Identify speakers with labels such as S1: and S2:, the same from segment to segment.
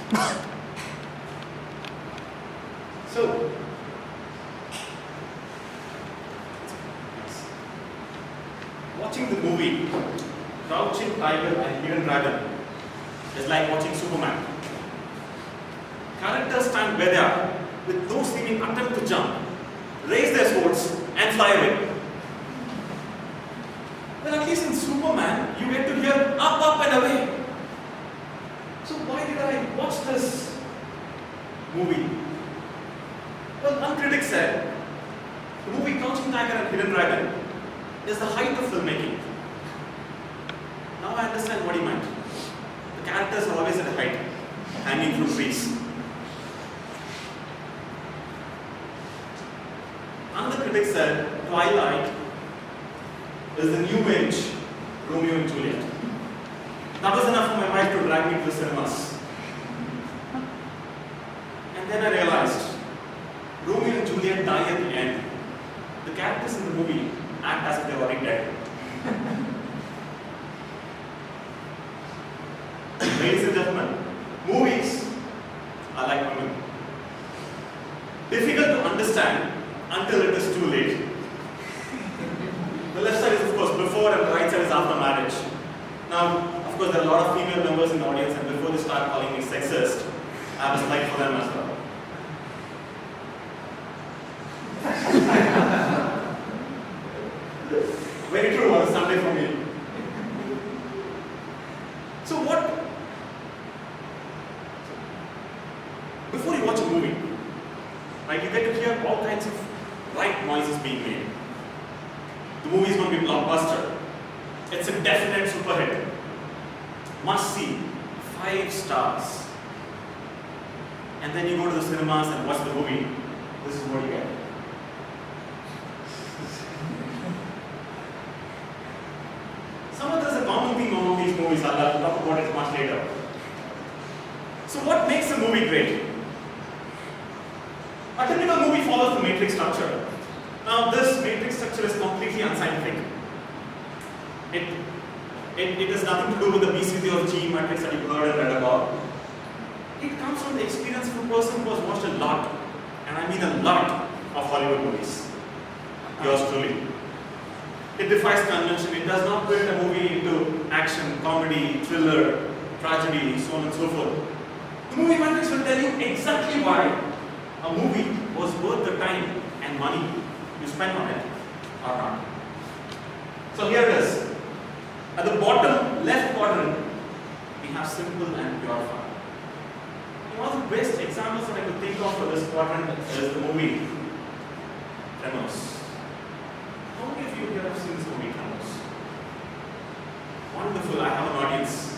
S1: So, watching the movie Crouching Tiger and Hidden Dragon is like watching Superman. Characters stand where they are with no seeming attempt to jump, raise their swords and fly away. Well, at least in Superman, you get to hear up, up and away. So why did I watch this movie? Well, one critic said, the movie Crouching Tiger and Hidden Dragon is the height of filmmaking. Now I understand what he meant. The characters are always at a height, hanging from trees. Another critic said, Twilight is the new age Romeo and Juliet. That was enough for my wife to drag me to the cinemas. And then I realized, Romeo and Juliet die at the end. The characters in the movie act as if they were already dead. Ladies and gentlemen, movies are like women. Difficult to understand until it is too late. The left side is, of course, before and the right side is after marriage. Now, of course, there are a lot of female members in the audience, and before they start calling me sexist, I have a slide for them as well. Very true on a Sunday for me. So before you watch a movie, right, you get to hear all kinds of right noises being made. The movie is going to be a blockbuster. It's a definite super hit. Must see, 5 stars. And then you go to the cinemas and watch the movie. This is what you get. There's a common theme among these movies. I'll talk about it much later. So what makes a movie great? A typical movie follows the matrix structure. Now this matrix structure is completely unscientific. It has nothing to do with the BCD or G matrix that you've heard and read about. It comes from the experience of a person who has watched a lot, and I mean a lot, of Hollywood movies. Yours truly. It defies convention. It does not build a movie into action, comedy, thriller, tragedy, so on and so forth. The movie matrix will tell you exactly why a movie was worth the time and money you spent on it or not. So here it is. At the bottom left quadrant, we have simple and pure fun. One of the best examples that I could think of for this quadrant is the movie Tremors. How many of you here have seen this movie, Tremors? Wonderful, I have an audience.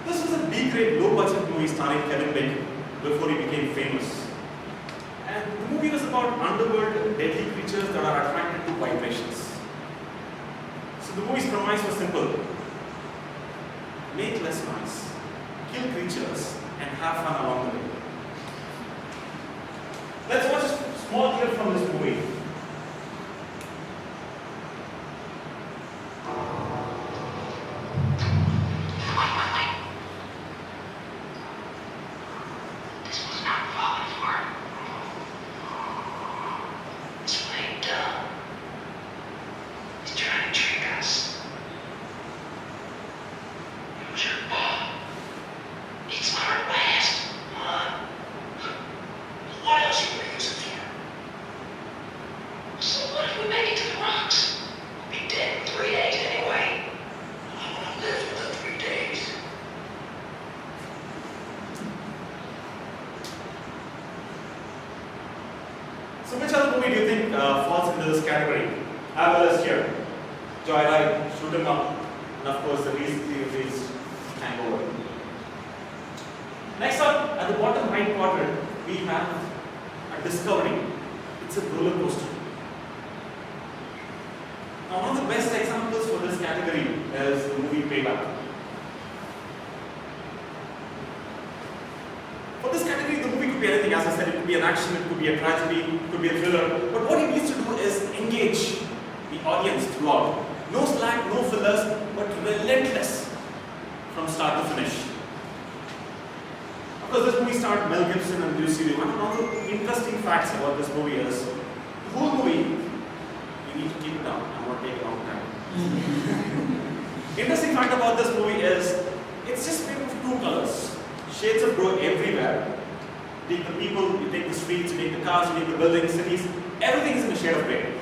S1: This was a B-grade, low-budget movie starring Kevin Bacon before he became famous. And the movie was about underworld deadly creatures that are attracted to vibrations. So the movie's premise was simple. Make less noise, kill creatures, and have fun along the way. Let's watch a small clip from this movie.
S2: This was not falling for. It's playing dumb. He's trying to trick us. It was your fault. It's our last one. What else you gonna use it for? So what if we make it to the rocks? We'll be dead in 3 days anyway. I wanna live for the 3 days.
S1: So which other movie do you think falls into this category? I have a list here. Joyride, Shoot 'em Up, and of course the recently released Hangover. Next up, at the bottom right quadrant, we have a discovery. It's a roller coaster. Now, one of the best examples for this category is the movie Payback. For this category, the movie could be anything. As I said, it could be an action, it could be a tragedy, it could be a thriller. But what it needs to do is engage the audience throughout. No slack, no fillers, but relentless from from start to finish. Of course, this movie starred Mel Gibson and Lucy Liu. One of the interesting facts about this movie is the whole movie, you need to keep it down. I'm going to take a long time. Interesting fact about this movie is it's just made of two colors. Shades of grey everywhere. You take the people, you take the streets, you take the cars, you take the buildings, cities, everything is in a shade of grey.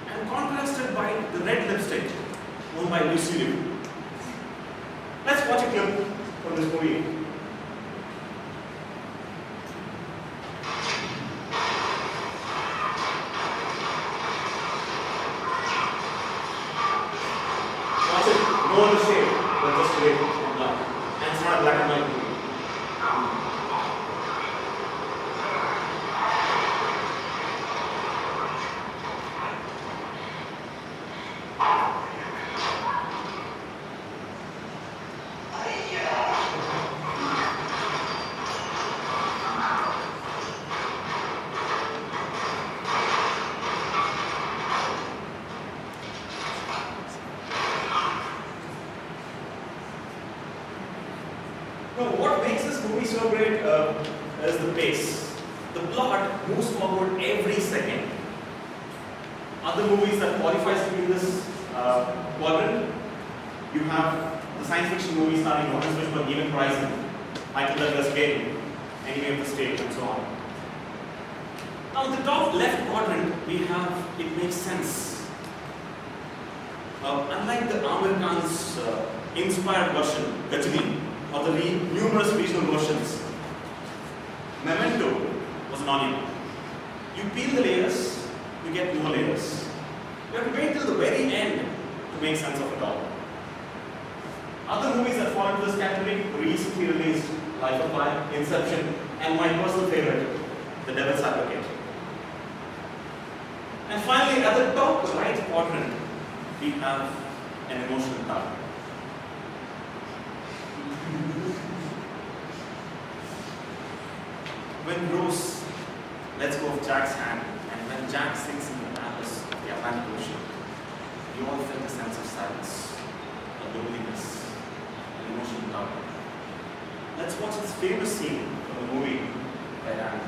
S1: And contrasted by the red lipstick owned by Lucy Liu. Let's watch a clip from this movie. Watch it, no other shade, but just red and black. And it's not a black and white movie. No, what makes this movie so great is the pace. The plot moves forward every second. Other movies that qualifies to be in this quadrant, you have the science fiction movie starring Lawrence Fishburne, Even Horizon, Michael Douglas Gale, Enemy of the State, and so on. Now, in the top left quadrant, we have It Makes Sense. Unlike the Amir Khan's inspired version, Gajini, or the numerous regional versions, Memento was an onion. You peel the layers, you get more layers. You have to wait till the very end to make sense of it all. Other movies that fall into this category recently released Life of Pi, Inception, and my personal favorite, The Devil's Advocate. And finally, at the top right quadrant, we have an emotional tie. When Rose lets go of Jack's hand, and when Jack sinks in the abyss of the Atlantic Ocean, we all felt a sense of sadness, a loneliness, an emotional doubt. Let's watch this famous scene from the movie Twilight.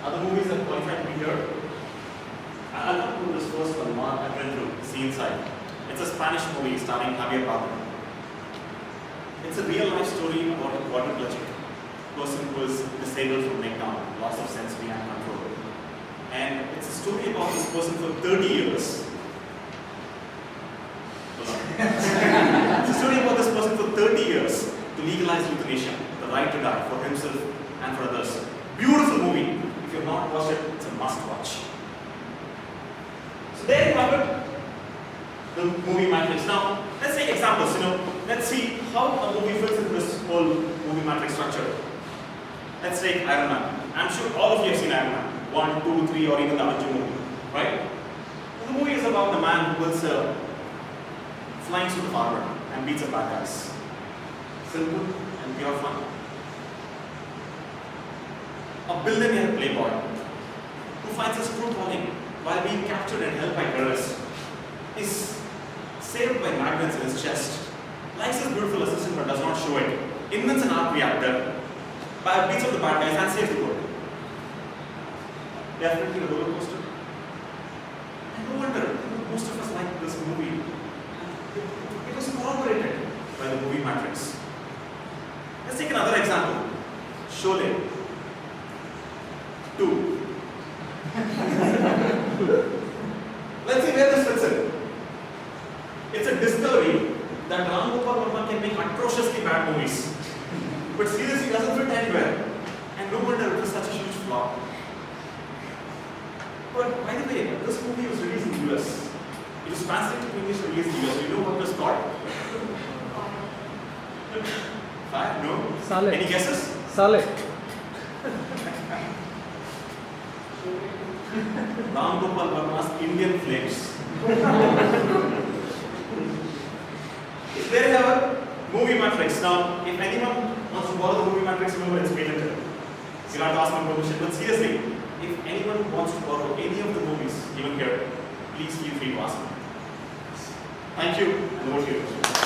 S1: Other movies that qualify to be here. I'll not do this first one, Mark Adventure, CC8. It's a Spanish movie starring Javier Bardem. It's a real life story about a quadriplegic person who is disabled from neck down, loss of sensory and control. And it's a story about this person for 30 years. It's a story about this person for 30 years to legalize euthanasia, the right to die for himself and for others. Beautiful movie. If you have not watched it, it's a must watch. So there you have it, the movie matrix. Now, let's take examples. Let's see how a movie fits into this whole movie matrix structure. Let's take Iron Man. I'm sure all of you have seen Iron Man. 1, 2, 3, or even the Avengers movie, right? The movie is about the man who builds a flying suit of armor and beats up bad guys. Simple and pure fun. A billionaire playboy who finds his true calling while being captured and held by terrorists is saved by magnets in his chest, likes his beautiful assistant but does not show it, invents an arc reactor, beats up the bad guys and saves the world. Definitely a roller coaster. And no wonder most of us like this movie. It was corroborated by the movie matrix. Let's take another example. Sholay 2. Let's see where this fits in. It's a discovery that Ram Gopal Varma can make atrociously bad movies. But seriously doesn't fit anywhere. And no wonder it was such a huge flop. But by the way, this movie was released in the US. It was translated to English and released in the US. You know what it was called? Fire? No?
S3: Saleh.
S1: Any guesses?
S3: Saleh.
S1: Ram Gopal Varma's Indian Flames. There you have a movie matrix. Now, if anyone wants to borrow the movie matrix, remember it's paid letter. You have to ask my permission. But seriously, if anyone wants to borrow any of the movies given here, please feel free to ask me. Thank you. And over to you.